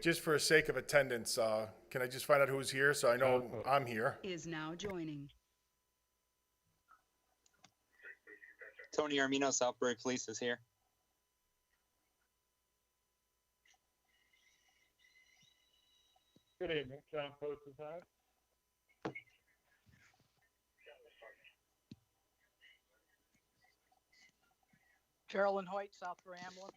Just for sake of attendance, can I just find out who's here so I know I'm here? Is now joining. Tony Armino, Southbury Police is here. Good evening, John Post is out. Carolyn Hoyt, Southbury Ambulance.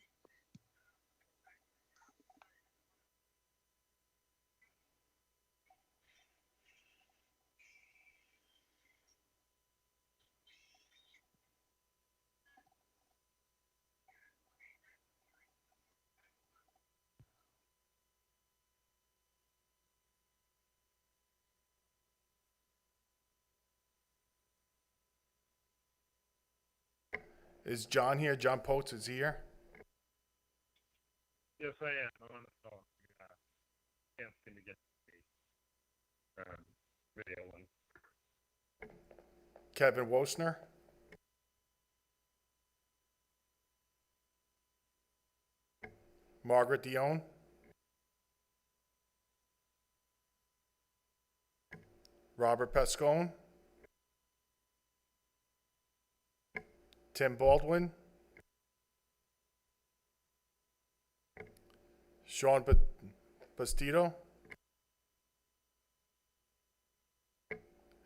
Is John here? John Post is here? Yes, I am. I'm on the phone. Can't seem to get the video one. Kevin Wosner? Margaret Dion? Robert Pescone? Tim Baldwin? Sean Bastito?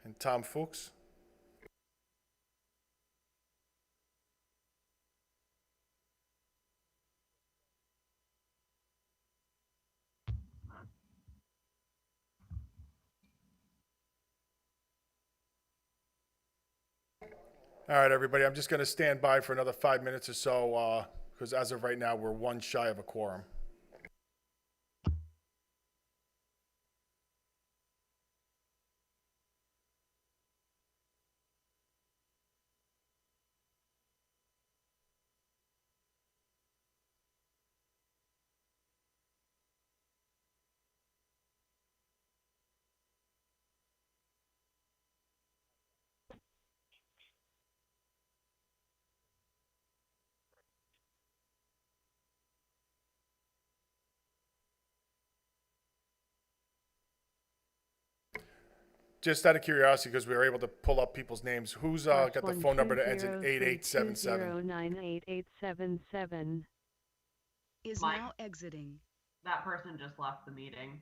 And Tom Fuchs? All right, everybody, I'm just going to stand by for another 5 minutes or so, because as of right now, we're one shy of a quorum. Just out of curiosity, because we were able to pull up people's names, who's got the phone number that ends in 8877? 98877. Is Mike. now exiting. That person just left the meeting.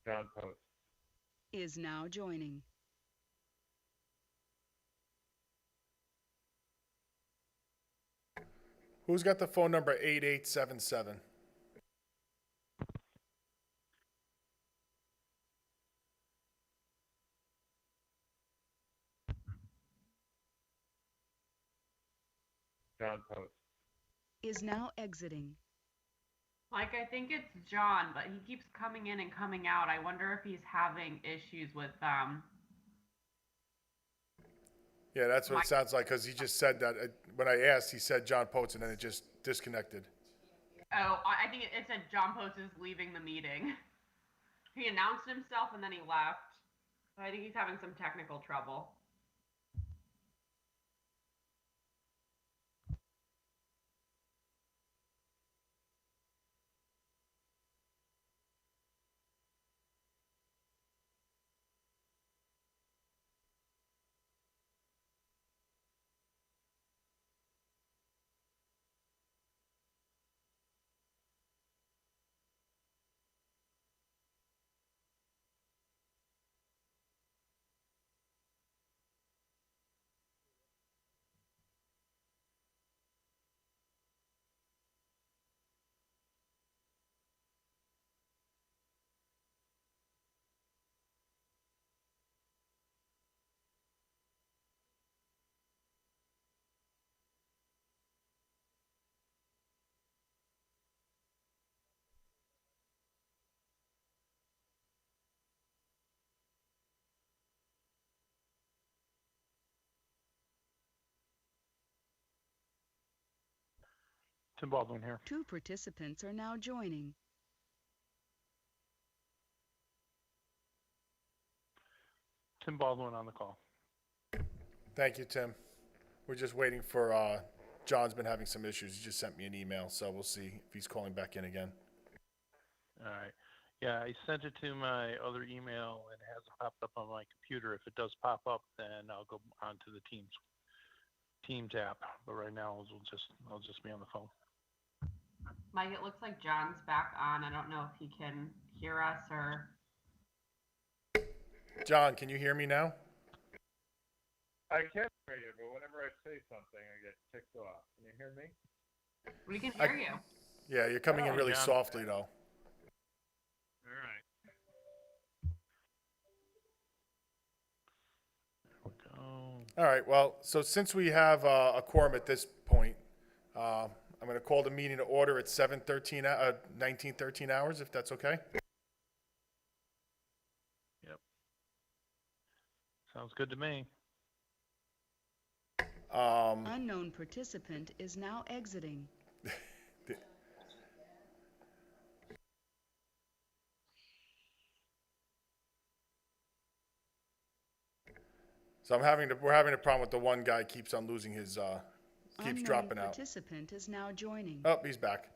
John Post. Is now joining. Who's got the phone number 8877? John Post. Is now exiting. Like, I think it's John, but he keeps coming in and coming out. I wonder if he's having issues with Yeah, that's what it sounds like, because he just said that. When I asked, he said John Post, and then it just disconnected. Oh, I think it said John Post is leaving the meeting. He announced himself and then he left. So I think he's having some technical trouble. Tim Baldwin here. 2 participants are now joining. Tim Baldwin on the call. Thank you, Tim. We're just waiting for, John's been having some issues. He just sent me an email, so we'll see if he's calling back in again. All right. Yeah, I sent it to my other email and it hasn't popped up on my computer. If it does pop up, then I'll go on to the Teams app. But right now, I'll just be on the phone. Mike, it looks like John's back on. I don't know if he can hear us or. John, can you hear me now? I can hear you, but whenever I say something, I get ticked off. Can you hear me? We can hear you. Yeah, you're coming in really John. softly, though. All right. There we go. All right, well, so since we have a quorum at this point, I'm going to call the meeting to order at 19:13 hours, if that's okay. Sounds good to me. Unknown participant is now exiting. So we're having a problem with the one guy keeps on losing his, keeps dropping Unknown out. participant is now joining. Oh, he's back.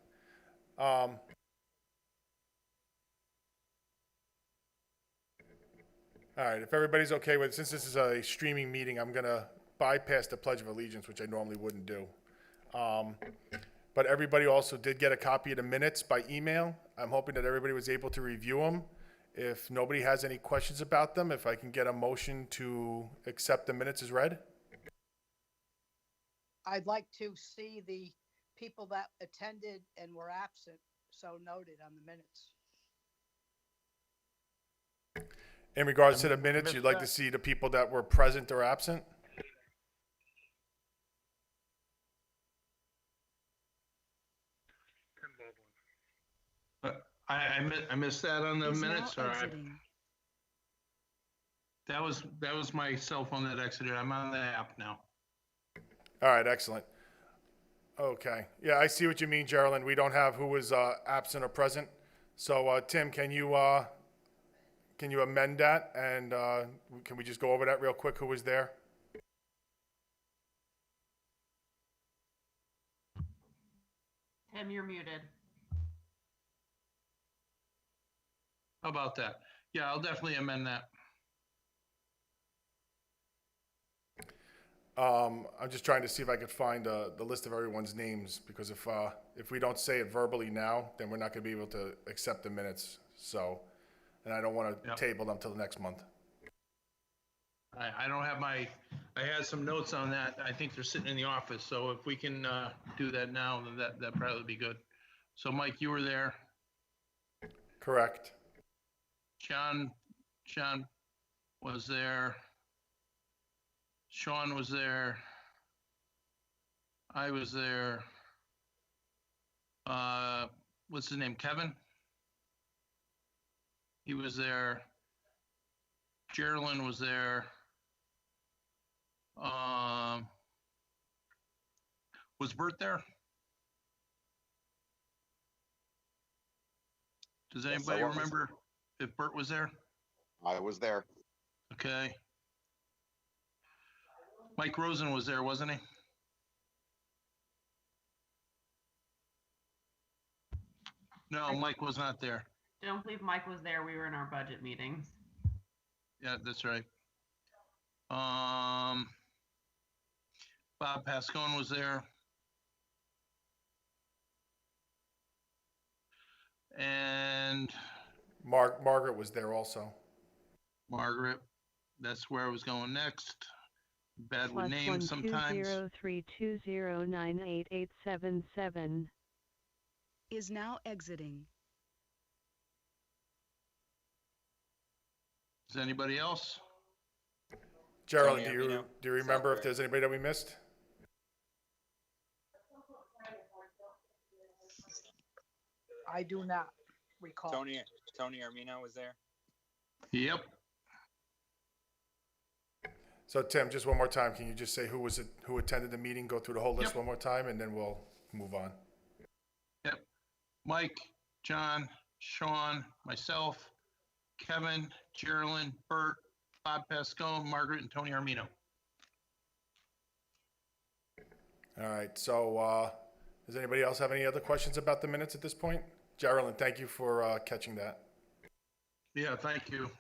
All right, if everybody's okay with it, since this is a streaming meeting, I'm going to bypass the Pledge of Allegiance, which I normally wouldn't do. But everybody also did get a copy of the minutes by email. I'm hoping that everybody was able to review them. If nobody has any questions about them, if I can get a motion to accept the minutes as read. I'd like to see the people that attended and were absent, so noted on the minutes. In regards to the minutes, missed you'd like to that. see the people that were present or absent? Tim Baldwin. I missed that on the Is now minutes, or exiting. that was my cell phone that exited. I'm on the app now. All right, excellent. Okay, yeah, I see what you mean, Geraldine. We don't have who was absent or present. So, Tim, can you amend that, and can we just go over that real quick, who was there? Tim, you're muted. How about that? Yeah, I'll definitely amend that. I'm just trying to see if I could find the list of everyone's names, because if we don't say it verbally now, then we're not gonna be able to accept the minutes, so, and I don't wanna Yep. table them till the next month. I don't have I had some notes on that. I think they're sitting in the office, so if we can do that now, then that probably would be good. So Mike, you were there. Correct. John was there. Sean was there. I was there. What's his name? Kevin? He was there. Geraldine was there. Was Bert there? Does Yes, I anybody was. remember if Bert was there? I was there. Okay. Mike Rosen was there, wasn't he? No, Mike was not there. Don't believe Mike was there. We were in our budget meetings. Yeah, that's right. Bob Pascone was there. And Margaret was there also. Margaret, that's where I was going next. Bad with names sometimes. +12032098877. Is now exiting. Is anybody else? Geraldine, Tony do Armino, you remember if Southbury. there's anybody that we missed? I do not recall. Tony Armino was there. Yep. So Tim, just one more time, can you just say who attended the meeting, go through the whole list Yep. one more time, and then we'll move on? Yep. Mike, John, Sean, myself, Kevin, Geraldine, Bert, Bob Pascone, Margaret, and Tony Armino. All right, so, does anybody else have any other questions about the minutes at this point? Geraldine, thank you for, catching that. Yeah, thank you.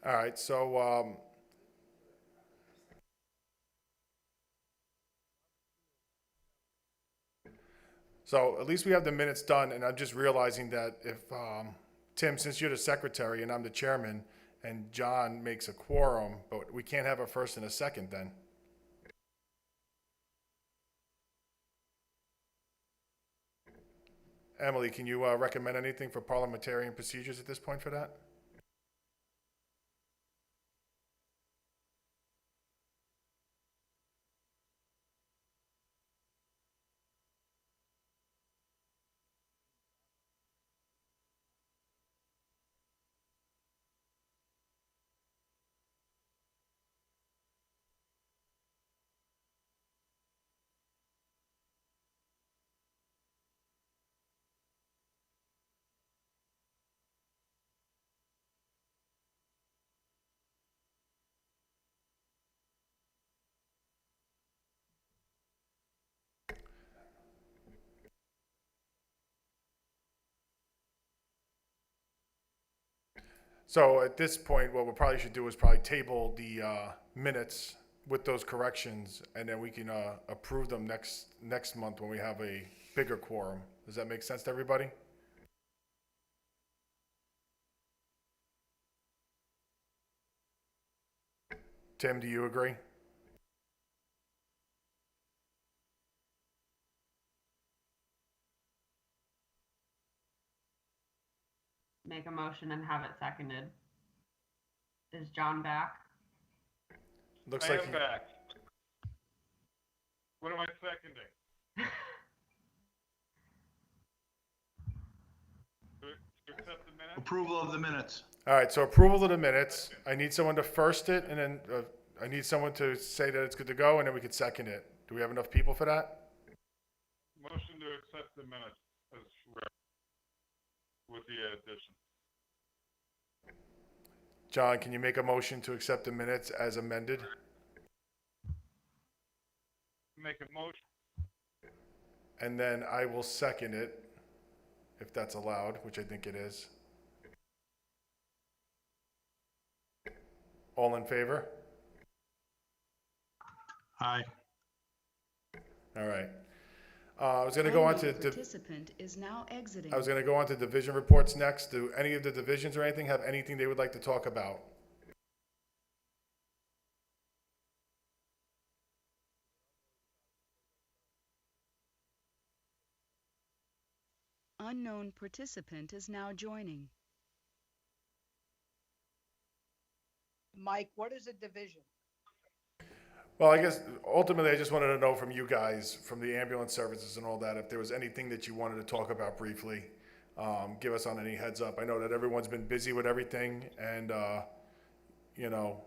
All right, so, so at least we have the minutes done, and I'm just realizing that if, Tim, since you're the secretary and I'm the chairman, and John makes a quorum, but we can't have a first and a second then. Emily, can you, recommend anything for parliamentarian procedures at this point for that? So at this point, what we probably should do is probably table the minutes with those corrections, and then we can approve them next month when we have a bigger quorum. Does that make sense to everybody? Tim, do you agree? Make a motion and have it seconded. Is John back? Looks I like am back. What am I seconding? To accept the minutes? Approval of the minutes. All right, so approval of the minutes. I need someone to first it, and then I need someone to say that it's good to go, and then we can second it. Do we have enough people for that? Motion to accept the minutes as read with the addition. John, can you make a motion to accept the minutes as amended? Make a motion. And then I will second it, if that's allowed, which I think it is. All in favor? Aye. All right. I was gonna go on to, Unknown participant is now exiting. I was gonna go on to division reports next. Do any of the divisions or anything have anything they would like to talk about? Unknown participant is now joining. Mike, what is a division? Well, I guess ultimately I just wanted to know from you guys, from the ambulance services and all that, if there was anything that you wanted to talk about briefly. Give us on any heads up. I know that everyone's been busy with everything, and, you know,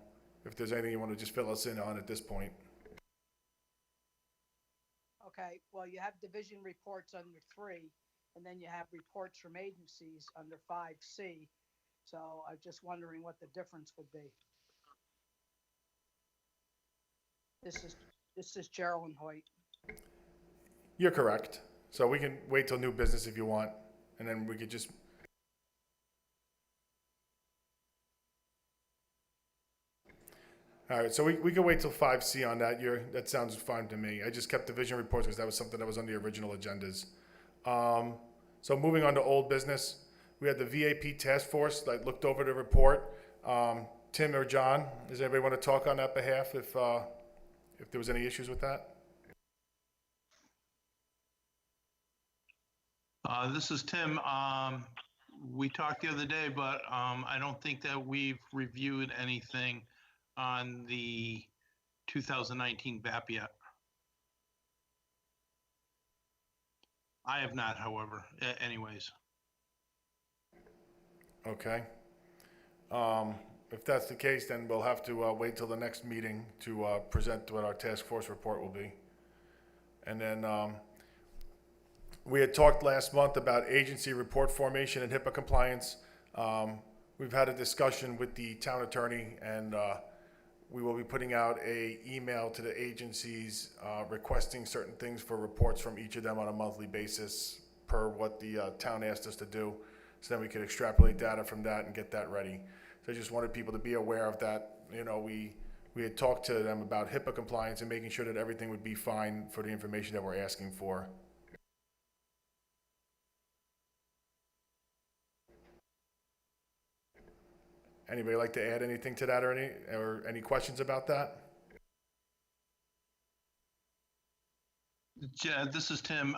if there's anything you want to just fill us in on at this point. Okay, well, you have division reports under 3, and then you have reports from agencies under 5C. So I'm just wondering what the difference would be. This is Geraldine Hoyt. You're correct. So we can wait till new business if you want, and then we could just. All right, so we can wait till 5C on that. That sounds fine to me. I just kept division reports because that was something that was on the original agendas. So moving on to old business, we had the VAP task force that looked over the report. Tim or John, does anybody want to talk on that behalf if there was any issues with that? This is Tim. We talked the other day, but I don't think that we've reviewed anything on the 2019 VAP yet. I have not, however, anyways. Okay. If that's the case, then we'll have to wait till the next meeting to present what our task force report will be. And then we had talked last month about agency report formation and HIPAA compliance. We've had a discussion with the town attorney, and we will be putting out a email to the agencies requesting certain things for reports from each of them on a monthly basis per what the town asked us to do. So then we could extrapolate data from that and get that ready. So I just wanted people to be aware of that. You know, we had talked to them about HIPAA compliance and making sure that everything would be fine for the information that we're asking for. Anybody like to add anything to that, or any questions about that? Yeah, this is Tim.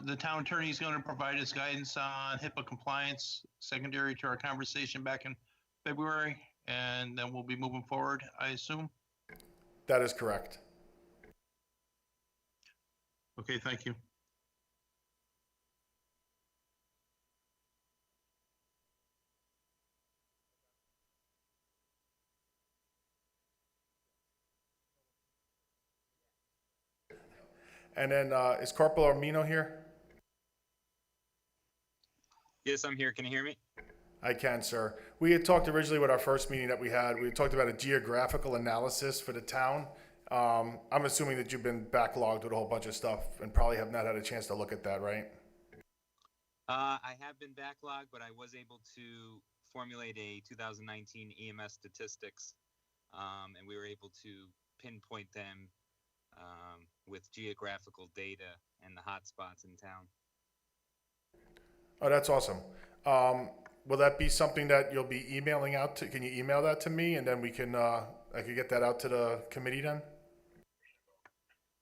The town attorney is going to provide us guidance on HIPAA compliance, secondary to our conversation back in February, and then we'll be moving forward, I assume. That is correct. Okay, thank you. And then is Corporal Armino here? Yes, I'm here. Can you hear me? I can, sir. We had talked originally with our first meeting that we had talked about a geographical analysis for the town. I'm assuming that you've been backlogged with a whole bunch of stuff and probably have not had a chance to look at that, right? I have been backlogged, but I was able to formulate a 2019 EMS statistics, and we were able to pinpoint them with geographical data and the hotspots in town. Oh, that's awesome. Will that be something that you'll be emailing out to? Can you email that to me, and then we can I could get that out to the committee then?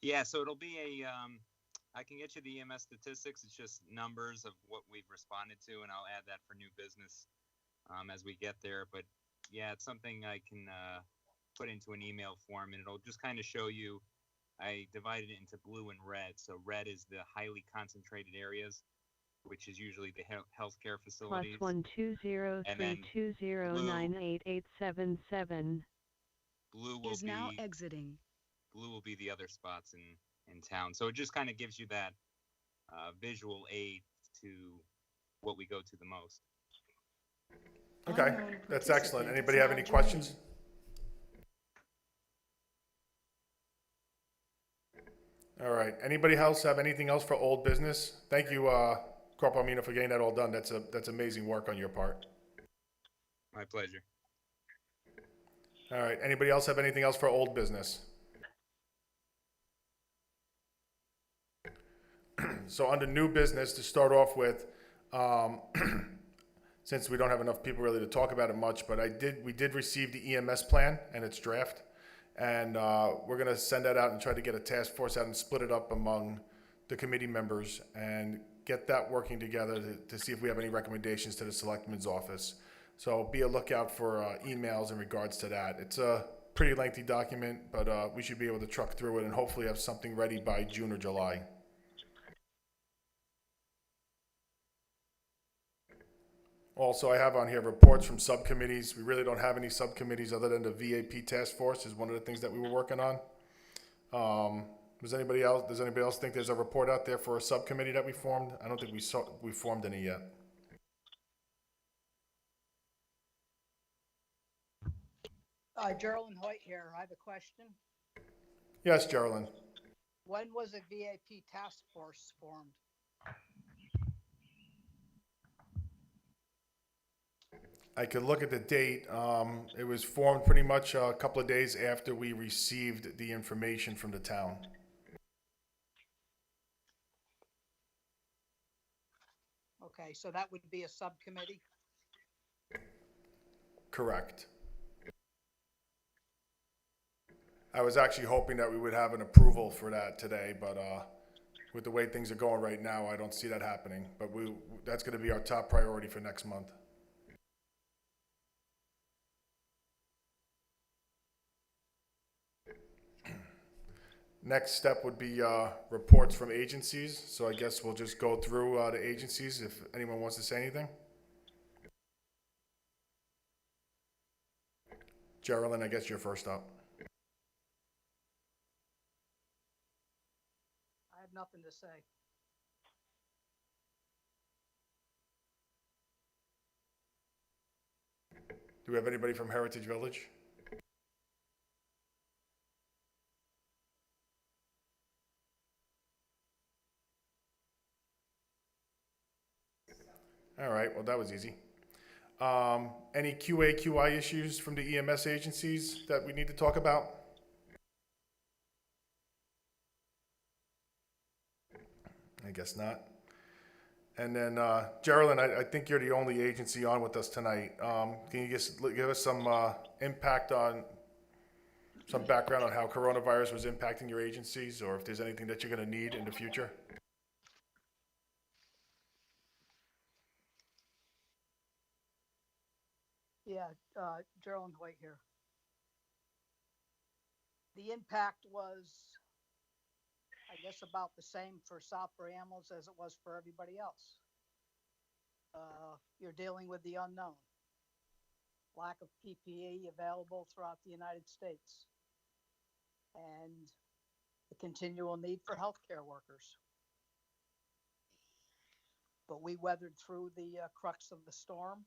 Yeah, so it'll be I can get you the EMS statistics. It's just numbers of what we've responded to, and I'll add that for new business as we get there. But yeah, it's something I can put into an email form, and it'll just kind of show you. I divided it into blue and red. So red is the highly concentrated areas, which is usually the healthcare facilities. +12032098877. Blue will Is now be exiting. blue will be the other spots in town. So it just kind of gives you that visual aid to what we go to the most. Okay, Unknown that's participant excellent. is Anybody have now any joining. questions? All right. Anybody else have anything else for old business? Thank you, Corporal Armino, for getting that all done. That's amazing work on your part. My pleasure. All right. Anybody else have anything else for old business? So under new business, to start off with, since we don't have enough people really to talk about it much, but we did receive the EMS plan and its draft, and we're going to send that out and try to get a task force out and split it up among the committee members and get that working together to see if we have any recommendations to the selectman's office. So be a lookout for emails in regards to that. It's a pretty lengthy document, but we should be able to truck through it and hopefully have something ready by June or July. Also, I have on here reports from subcommittees. We really don't have any subcommittees other than the VAP task force is one of the things that we were working on. Does anybody else think there's a report out there for a subcommittee that we formed? I don't think we formed any yet. Geraldine Hoyt here. I have a question. Yes, Geraldine. When was a VAP task force formed? I could look at the date. It was formed pretty much a couple of days after we received the information from the town. Okay, so that would be a subcommittee? Correct. I was actually hoping that we would have an approval for that today, but with the way things are going right now, I don't see that happening, but that's gonna be our top priority for next month. Next step would be reports from agencies, so I guess we'll just go through the agencies if anyone wants to say anything. Geraldine, I guess you're first up. I have nothing to say. Do we have anybody from Heritage Village? All right, well, that was easy. Any QA, QI issues from the EMS agencies that we need to talk about? I guess not. And then, Geraldine, I think you're the only agency on with us tonight. Can you just give us some impact on, some background on how coronavirus was impacting your agencies, or if there's anything that you're going to need in the future? Yeah, Gerald White here. The impact was, I guess, about the same for Southbury Ambulance as it was for everybody else. You're dealing with the unknown. Lack of PPE available throughout the United States. And the continual need for healthcare workers. But we weathered through the crux of the storm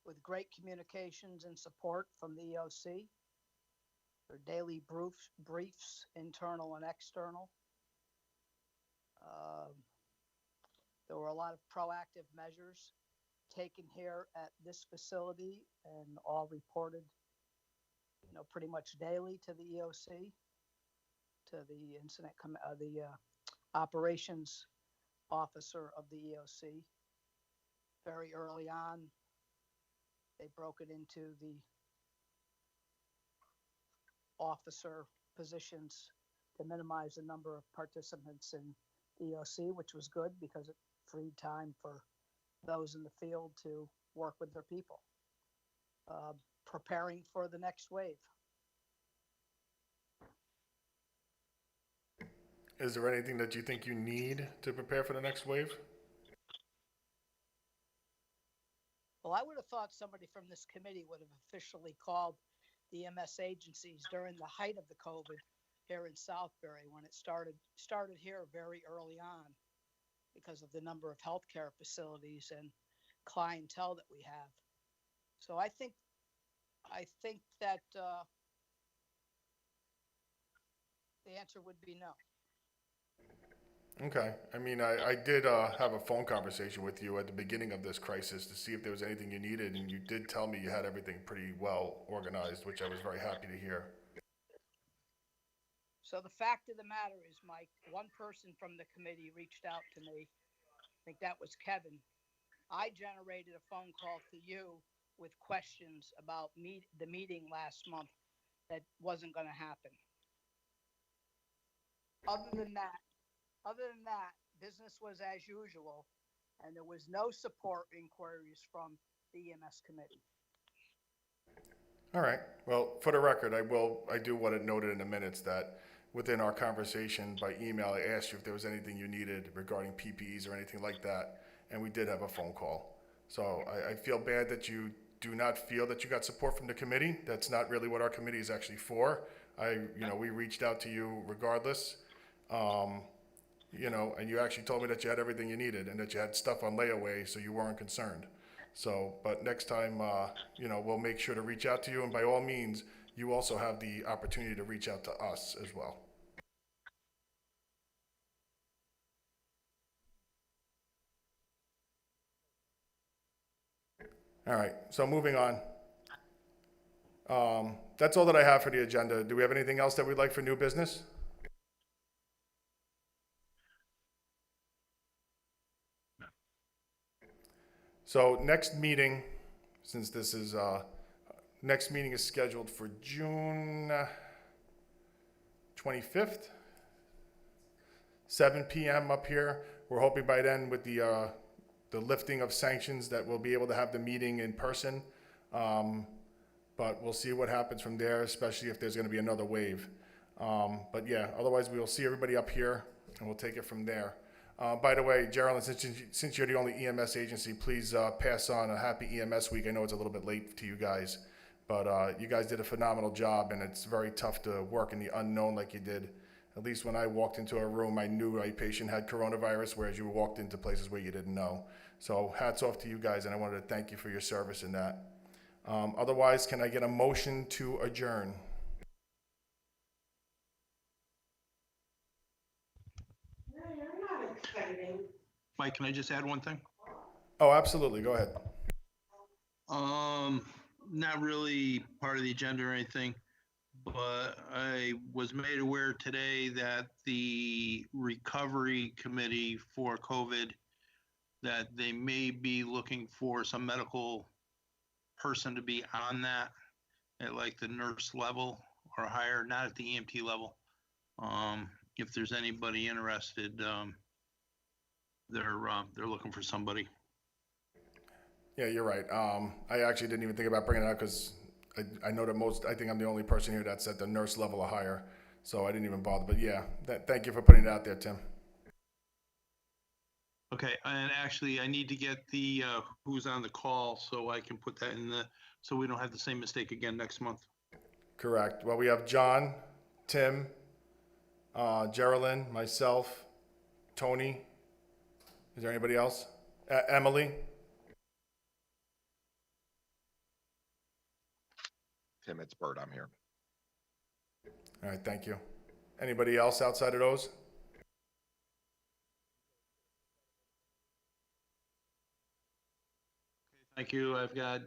with great communications and support from the EOC. Their daily briefs, internal and external. There were a lot of proactive measures taken here at this facility and all reported, pretty much daily to the EOC, to the operations officer of the EOC. Very early on, they broke it into the officer positions to minimize the number of participants in EOC, which was good because it freed time for those in the field to work with their people, preparing for the next wave. Is there anything that you think you need to prepare for the next wave? Well, I would have thought somebody from this committee would have officially called the EMS agencies during the height of the COVID here in Southbury when it started here very early on because of the number of healthcare facilities and clientele that we have. So I think that the answer would be no. Okay. I mean, I did have a phone conversation with you at the beginning of this crisis to see if there was anything you needed, and you did tell me you had everything pretty well organized, which I was very happy to hear. So the fact of the matter is, Mike, one person from the committee reached out to me. I think that was Kevin. I generated a phone call to you with questions about the meeting last month that wasn't going to happen. Other than that, business was as usual, and there was no support inquiries from the EMS committee. All right. Well, for the record, I do want it noted in the minutes that within our conversation by email, I asked you if there was anything you needed regarding PPEs or anything like that, and we did have a phone call. So I feel bad that you do not feel that you got support from the committee. That's not really what our committee is actually for. We reached out to you regardless. And you actually told me that you had everything you needed and that you had stuff on layaway, so you weren't concerned. So, but next time, we'll make sure to reach out to you, and by all means, you also have the opportunity to reach out to us as well. All right, so moving on. That's all that I have for the agenda. Do we have anything else that we'd like for new business? So next meeting, since this is, next meeting is scheduled for June 25th, 7 p.m. up here. We're hoping by then with the lifting of sanctions that we'll be able to have the meeting in person. But we'll see what happens from there, especially if there's going to be another wave. But yeah, otherwise we will see everybody up here and we'll take it from there. By the way, Geraldine, since you're the only EMS agency, please pass on a happy EMS week. I know it's a little bit late to you guys, but you guys did a phenomenal job, and it's very tough to work in the unknown like you did. At least when I walked into a room, I knew my patient had coronavirus, whereas you walked into places where you didn't know. So hats off to you guys, and I wanted to thank you for your service in that. Otherwise, can I get a motion to adjourn? Mike, can I just add one thing? Oh, absolutely. Go ahead. Not really part of the agenda or anything, but I was made aware today that the recovery committee for COVID, that they may be looking for some medical person to be on that at like the nurse level or higher, not at the EMT level. If there's anybody interested, they're looking for somebody. Yeah, you're right. I actually didn't even think about bringing it up because I know that I think I'm the only person here that's at the nurse level or higher, so I didn't even bother. But yeah, thank you for putting it out there, Tim. Okay, and actually I need to get the, who's on the call so I can put that in so we don't have the same mistake again next month. Correct. Well, we have John, Tim, Geraldine, myself, Tony. Is there anybody else? Emily? Tim, it's Bert. I'm here. All right, thank you. Anybody else outside of those? Thank you. I've got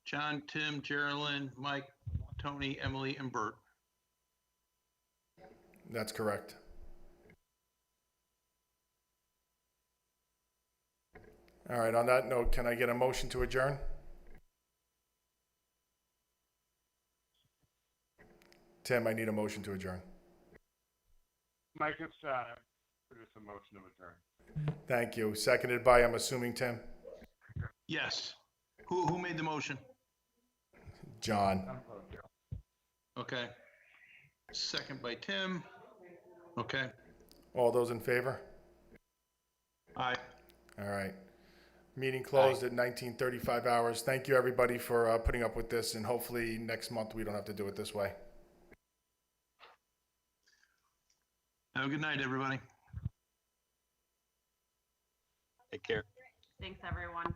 John, Tim, Geraldine, Mike, Tony, Emily, and Bert. That's correct. All right, on that note, can I get a motion to adjourn? Tim, I need a motion to adjourn. Mike, it's, produce a motion to adjourn. Thank you. Seconded by, I'm assuming, Tim? Yes. Who made the motion? John. Okay. Second by Tim. Okay. All those in favor? Aye. All right. Meeting closed at 19:35 hours. Thank you, everybody, for putting up with this, and hopefully next month we don't have to do it this way. Have a good night, everybody. Take care. Thanks, everyone.